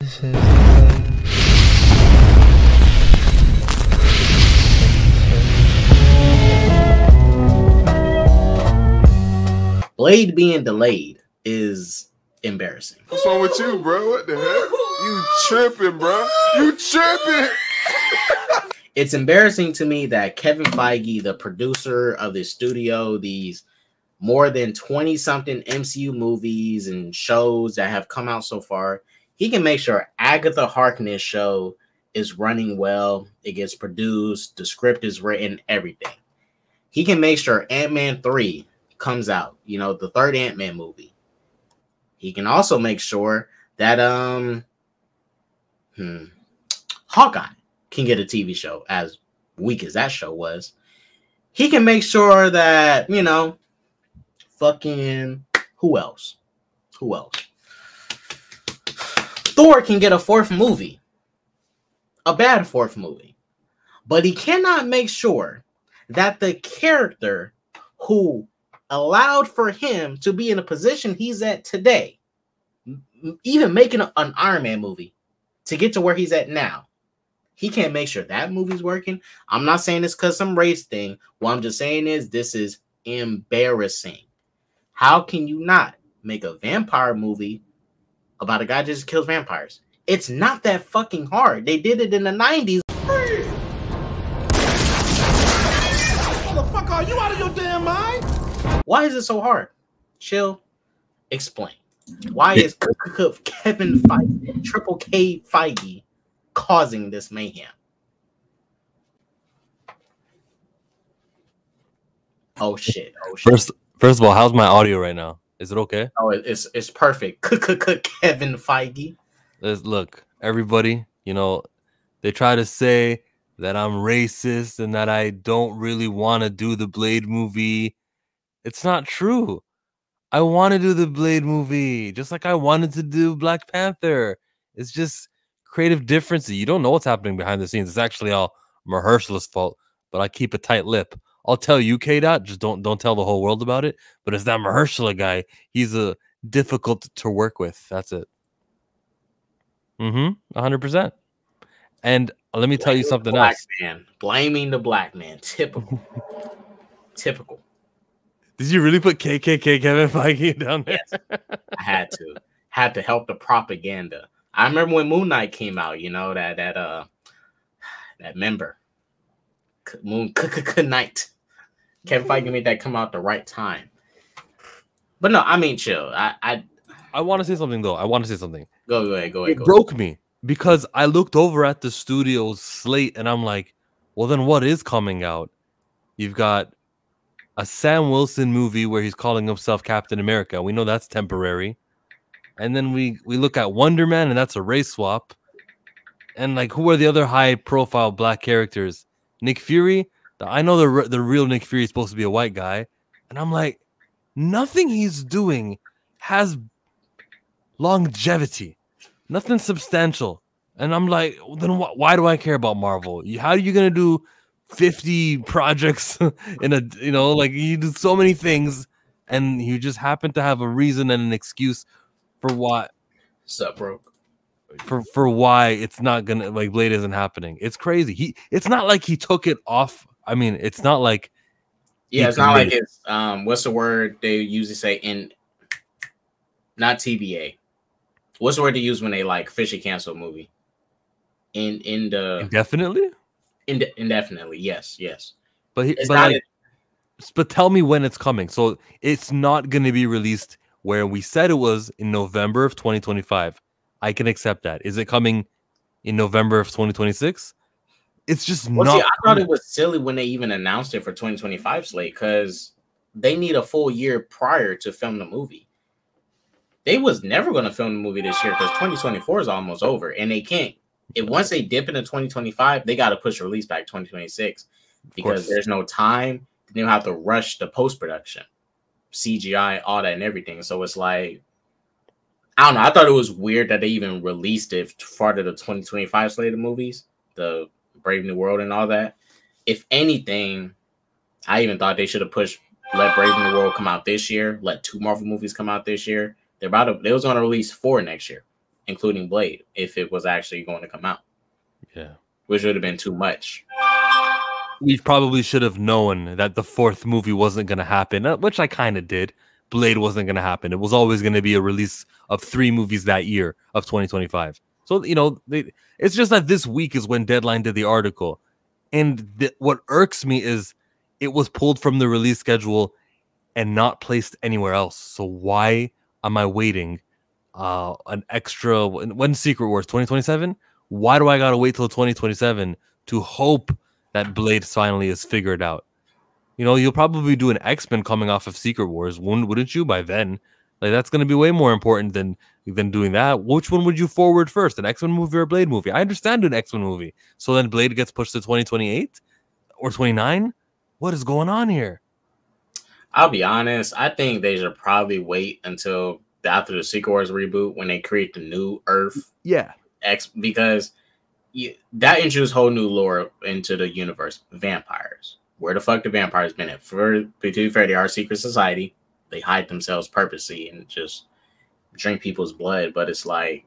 This is the Blade being delayed is embarrassing. What's wrong with you, bro? What the heck? You tripping, bro? You tripping? It's embarrassing to me that Kevin Feige, the producer of this studio, these more than 20-something MCU movies and shows that have come out so far, he can make sure Agatha Harkness show is running well, it gets produced, the script is written, everything. He can make sure Ant-Man 3 comes out, you know, the third Ant-Man movie. He can also make sure that Hawkeye can get a TV show, as weak as that show was. He can make sure that, you know, fucking who else? Thor can get a fourth movie. A bad fourth movie. But he cannot make sure that the character who allowed for him to be in a position he's at today, even making an Iron Man movie to get to where he's at now, he can't make sure that movie's working. I'm not saying this because some race thing. What I'm just saying is this is embarrassing. How can you not make a vampire movie about a guy just kills vampires? It's not that fucking hard. They did it in the 90s. Motherfucker, are you out of your damn mind? Why is it so hard? Chill. Explain. Why is Kevin Feige, Triple K Feige, causing this mayhem? Oh shit! Oh shit! First of all, how's my audio right now? Is it okay? Oh, it's perfect. Kevin Feige. Look, everybody, you know, they try to say that I'm racist and that I don't really want to do the Blade movie. It's not true. I want to do the Blade movie, just like I wanted to do Black Panther. It's just creative differences. You don't know what's happening behind the scenes. It's actually all Mahershala's fault, but I keep a tight lip. I'll tell you, K-Dot, just don't tell the whole world about it. But it's that Mahershala guy. He's difficult to work with. That's it. 100%. And let me tell you something else. Blaming the black man. Typical. Typical. Did you really put KKK Kevin Feige down there? Yes, I had to help the propaganda. I remember when Moon Knight came out, you know, that member. Moon Knight. Kevin Feige made that come out the right time. But no, I mean, chill. I want to say something though. Go ahead. It broke me because I looked over at the studio's slate and I'm like, well, then what is coming out? You've got a Sam Wilson movie where he's calling himself Captain America. We know that's temporary. And then we look at Wonder Man, and that's a race swap. And like, who are the other high-profile black characters? Nick Fury. I know the real Nick Fury is supposed to be a white guy, and I'm like, nothing he's doing has longevity, nothing substantial. And I'm like, then why do I care about Marvel? How are you gonna do 50 projects in a, you know, like you do so many things, and you just happen to have a reason and an excuse for what? Sup, bro? For why it's not gonna, like, Blade isn't happening. It's crazy. It's not like he took it off. I mean, it's not like it's not like it's what's the word they usually say in, not TBA. What's the word they use when they like officially cancel a movie? Indefinitely? Indefinitely, yes. But tell me when it's coming. So it's not going to be released where we said it was in November of 2025. I can accept that. Is it coming in November of 2026? It's just not. See, I thought it was silly when they even announced it for 2025 slate, because they need a full year prior to film the movie. They was never going to film the movie this year because 2024 is almost over, and they can't. Once they dip into 2025, they got to push release back 2026 because there's no time. They don't have to rush the post-production, CGI, all that and everything. So it's like, I don't know. I thought it was weird that they even released it part of the 2025 slate of movies, the Brave New World and all that. If anything, I even thought they should have let Brave New World come out this year, let 2 Marvel movies come out this year. They was going to release 4 next year. including Blade, if it was actually going to come out. Yeah. Which would have been too much. We probably should have known that the fourth movie wasn't going to happen, which I kind of did. Blade wasn't going to happen. It was always going to be a release of 3 movies that year of 2025. So, it's just that this week is when Deadline did the article. And what irks me is it was pulled from the release schedule and not placed anywhere else. So why am I waiting an extra, when Secret Wars 2027? Why do I got to wait till 2027 to hope that Blade finally is figured out? You'll probably do an X-Men coming off of Secret Wars, wouldn't you, by then? Like, that's going to be way more important than doing that. Which one would you forward first, an X-Men movie or a Blade movie? I understand an X-Men movie. So then Blade gets pushed to 2028 or 29? What is going on here? I'll be honest. I think they should probably wait until after the Secret Wars reboot when they create the new Earth. Yeah. Because that introduced whole new lore into the universe. Vampires. Where the fuck the vampires been at? To be fair, they are a secret society. They hide themselves purposely and just drink people's blood. But it's like,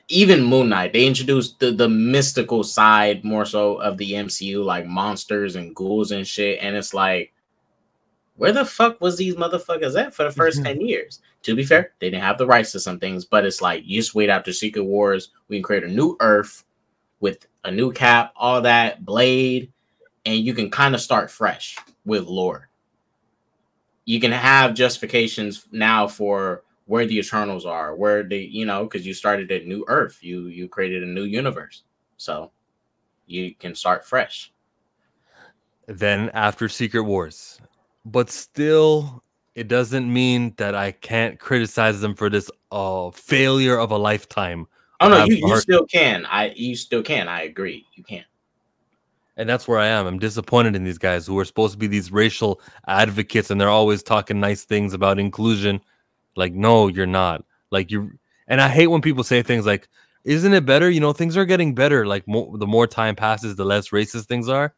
even Moon Knight, they introduced the mystical side more so of the MCU, like monsters and ghouls and shit. And it's like, where the fuck was these motherfuckers at for the first 10 years? To be fair, they didn't have the rights to some things, but it's like, you just wait after Secret Wars. We can create a new Earth with a new Cap, all that, Blade, and you can kind of start fresh with lore. You can have justifications now for where the Eternals are, where they, because you started a new Earth. You created a new universe. So you can start fresh. Then after Secret Wars. But still, it doesn't mean that I can't criticize them for this failure of a lifetime. Oh no, you still can. You still can. I agree. You can. And that's where I am. I'm disappointed in these guys who are supposed to be these racial advocates, and they're always talking nice things about inclusion. Like, no, you're not. And I hate when people say things like, "Isn't it better?" Things are getting better. Like, the more time passes, the less racist things are.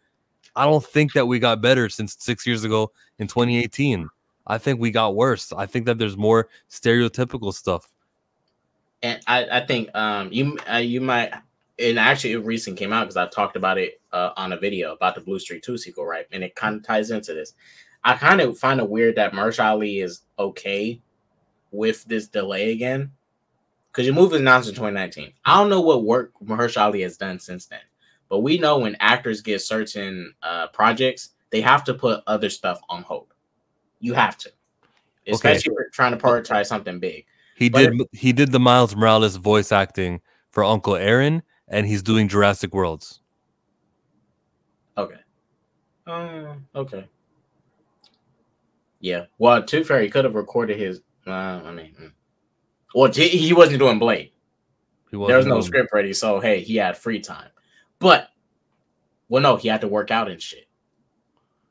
I don't think that we got better since 6 years ago in 2018. I think we got worse. I think that there's more stereotypical stuff. And I think you might, and actually it recently came out because I've talked about it on a video about the Blue Streak 2 sequel, right? And it kind of ties into this. I kind of find it weird that Mahershala Ali is okay with this delay again, because your movie was announced in 2019. I don't know what work Mahershala Ali has done since then. But we know when actors get certain projects, they have to put other stuff on hold. You have to, especially if you're trying to prioritize something big. He did the Miles Morales voice acting for Uncle Aaron, and he's doing Jurassic Worlds. Okay. Okay. Yeah. Well, to be fair, he could have recorded his. Well, he wasn't doing Blade. There was no script ready, so hey, he had free time. But, well, no, he had to work out and shit.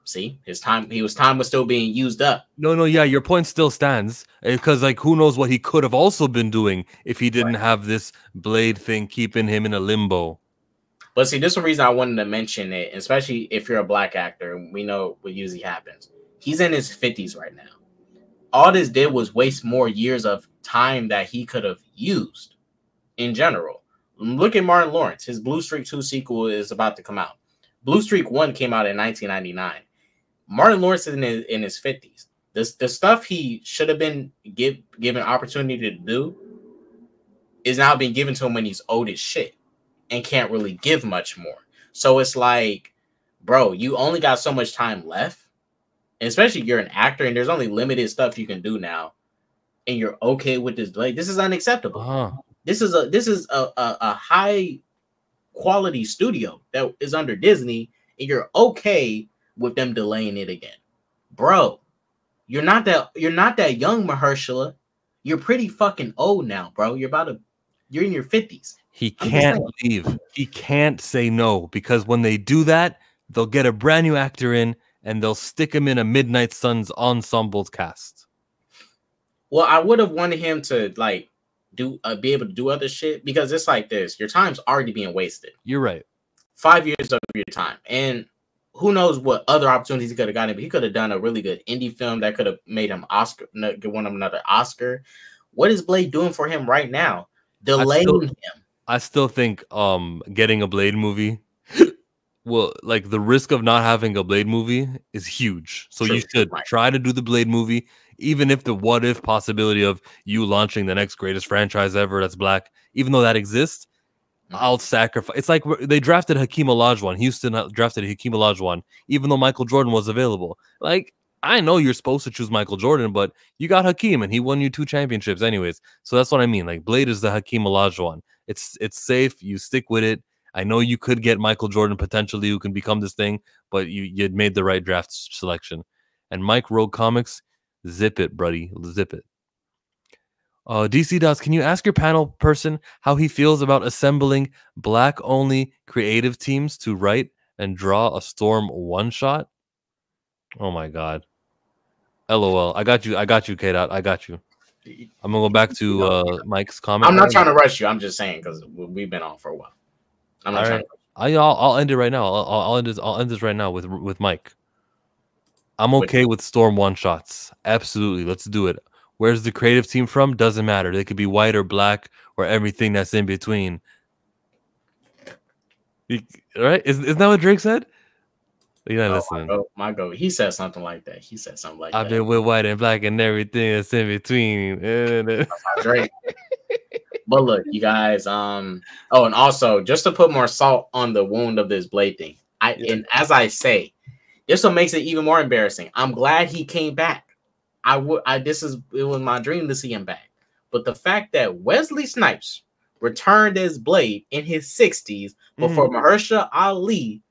See, his time was still being used up. No, yeah, your point still stands, because who knows what he could have also been doing if he didn't have this Blade thing keeping him in a limbo. But see, this is the reason I wanted to mention it, especially if you're a black actor. We know what usually happens. He's in his 50s right now. All this did was waste more years of time that he could have used in general. Look at Martin Lawrence. His Blue Streak 2 sequel is about to come out. Blue Streak 1 came out in 1999. Martin Lawrence is in his 50s. The stuff he should have been given opportunity to do is now being given to him when he's old as shit and can't really give much more. So it's like, bro, you only got so much time left. And especially you're an actor and there's only limited stuff you can do now. And you're okay with this delay. This is unacceptable. This is a high quality studio that is under Disney, and you're okay with them delaying it again, bro. You're not that young, Mahershala. You're pretty fucking old now, bro. You're in your 50s. He can't leave. He can't say no, because when they do that, they'll get a brand new actor in and they'll stick him in a Midnight Suns ensemble cast. Well, I would have wanted him to be able to do other shit, because it's like this. Your time's already being wasted. You're right. 5 years of your time. And who knows what other opportunities he could have gotten, but he could have done a really good indie film that could have made him won him another Oscar. What is Blade doing for him right now? Delaying him. I still think getting a Blade movie, well, like the risk of not having a Blade movie is huge. So you should try to do the Blade movie, even if the what if possibility of you launching the next greatest franchise ever that's black, even though that exists, I'll sacrifice. It's like they drafted Hakeem Olajuwon. Houston drafted Hakeem Olajuwon, even though Michael Jordan was available. Like, I know you're supposed to choose Michael Jordan, but you got Hakeem, and he won you 2 championships anyways. So that's what I mean. Like, Blade is the Hakeem Olajuwon. It's safe. You stick with it. I know you could get Michael Jordan potentially, who can become this thing, but you made the right draft selection. And Mike Rogue Comics, zip it, buddy, zip it. DC Dots, can you ask your panel person how he feels about assembling black-only creative teams to write and draw a Storm one-shot? Oh my God. LOL. I got you, K-Dot. I got you. I'm gonna go back to Mike's comment. I'm not trying to rush you. I'm just saying because we've been on for a while. I'm not trying to I'll end it right now. I'll end this right now with Mike. I'm okay with Storm one-shots. Absolutely. Let's do it. Where's the creative team from? Doesn't matter. They could be white or black or everything that's in between. Right? Isn't that what Drake said? You're not listening. My go. He said something like that. He said something like I've been with white and black and everything that's in between. Drake. But look, you guys. Oh, and also just to put more salt on the wound of this Blade thing. And as I say, this what makes it even more embarrassing. I'm glad he came back. It was my dream to see him back. But the fact that Wesley Snipes returned as Blade in his 60s before Mahershala Ali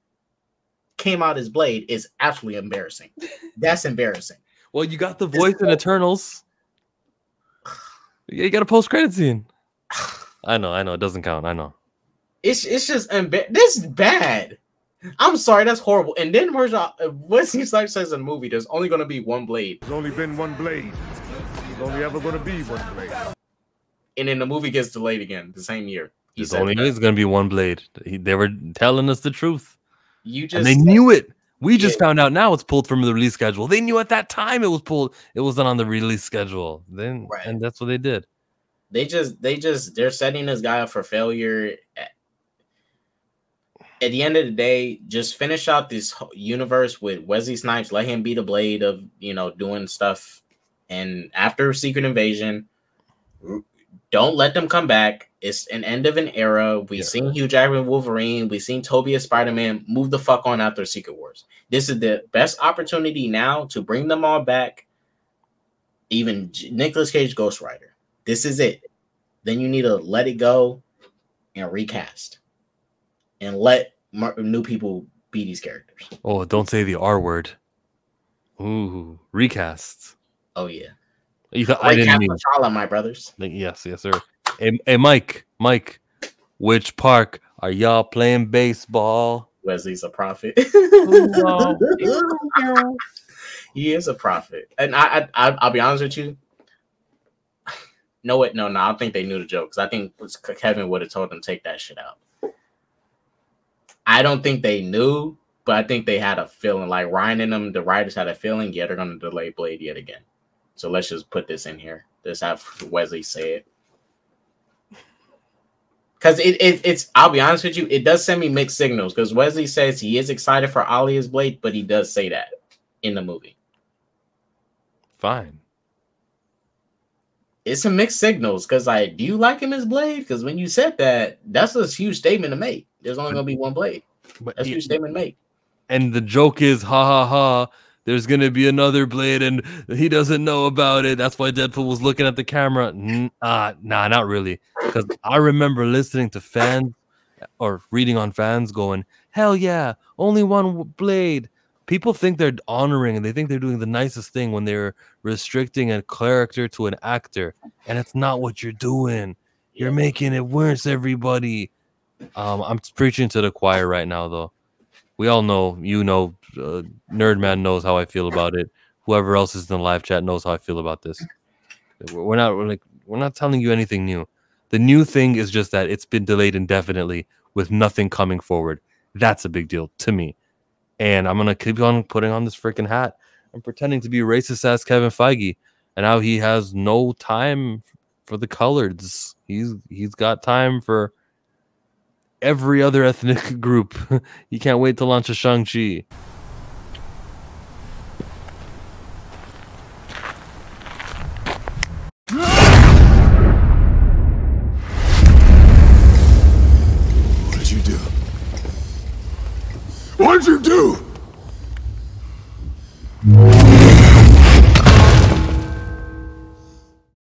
came out as Blade is absolutely embarrassing. That's embarrassing. Well, you got the voice in Eternals. You got a post-credit scene. I know. It doesn't count. I know. It's just this is bad. I'm sorry, that's horrible. And then Wesley Snipes says in the movie, there's only going to be one Blade. There's only been one Blade. There's only ever going to be one Blade. And then the movie gets delayed again the same year. There's only going to be one Blade. They were telling us the truth. And they knew it. We just found out now it's pulled from the release schedule. They knew at that time it was pulled. It wasn't on the release schedule. And that's what they did. They're setting this guy up for failure. At the end of the day, just finish out this universe with Wesley Snipes. Let him be the Blade of, doing stuff. And after Secret Invasion, don't let them come back. It's an end of an era. We've seen Hugh Jackman Wolverine. We've seen Toby as Spider-Man. Move the fuck on after Secret Wars. This is the best opportunity now to bring them all back. Even Nicolas Cage Ghost Rider. This is it. Then you need to let it go and recast. And let new people be these characters. Oh, don't say the R word. Ooh, recasts. Oh, yeah. I didn't mean my brothers. Yes, sir. Hey, Mike, which park are y'all playing baseball? Wesley's a prophet. He is a prophet. And I'll be honest with you. No, I don't think they knew the joke because I think Kevin would have told them to take that shit out. I don't think they knew, but I think they had a feeling. Like Ryan and them, the writers had a feeling. Yeah, they're going to delay Blade yet again. So let's just put this in here. Let's have Wesley say it. Because it's. I'll be honest with you, it does send me mixed signals. Because Wesley says he is excited for Ali as Blade, but he does say that in the movie. Fine. It's some mixed signals. Because do you like him as Blade? Because when you said that, that's a huge statement to make. There's only going to be one Blade. That's your statement made. And the joke is, ha ha ha, there's going to be another Blade and he doesn't know about it. That's why Deadpool was looking at the camera. Nah, not really. Because I remember listening to fans or reading on fans going, hell yeah, only one Blade. People think they're honoring and they think they're doing the nicest thing when they're restricting a character to an actor. And it's not what you're doing. You're making it worse, everybody. I'm preaching to the choir right now, though. We all know, Nerdman knows how I feel about it. Whoever else is in the live chat knows how I feel about this. We're not telling you anything new. The new thing is just that it's been delayed indefinitely with nothing coming forward. That's a big deal to me. And I'm gonna keep on putting on this freaking hat and pretending to be racist as Kevin Feige. And now he has no time for the coloreds. He's got time for every other ethnic group. He can't wait to launch a Shang-Chi. What'd you do? What'd you do?